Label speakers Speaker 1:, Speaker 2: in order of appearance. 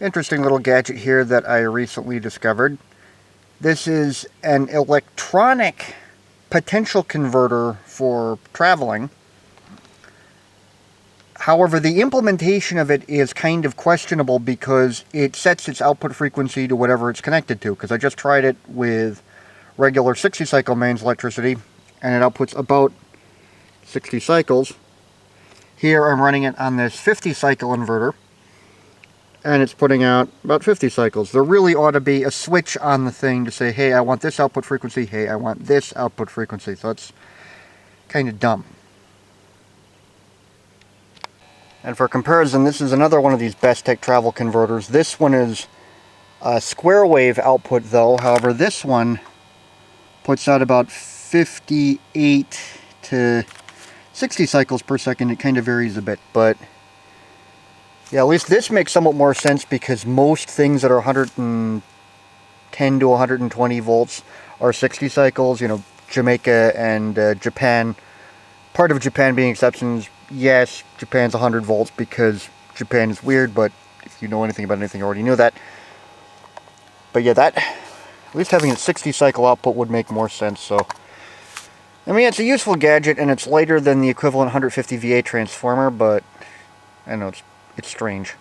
Speaker 1: Interesting little gadget here that I recently discovered. This is an electronic potential converter for traveling. However, the implementation of it is kind of questionable because it sets its output frequency to whatever it's connected to. Because I just tried it with regular 60 cycle mains electricity and it outputs about 60 cycles. Here I'm running it on this 50 cycle inverter and it's putting out about 50 cycles. There really ought to be a switch on the thing to say, hey, I want this output frequency, hey, I want this output frequency. So it's kind of dumb. And for comparison, this is another one of these Bestek travel converters. This one is a square wave output though. However, this one puts out about 58 to 60 cycles per second. It kind of varies a bit, but yeah, at least this makes somewhat more sense because most things that are 110 to 120 volts are 60 cycles. You know, Jamaica and Japan. Part of Japan being exceptions. Yes, Japan's 100 volts because Japan is weird, but if you know anything about anything, you already knew that. But yeah, that, at least having a 60 cycle output would make more sense, so. I mean, it's a useful gadget, and it's lighter than the equivalent 150 VA transformer, but I don't know, it's strange.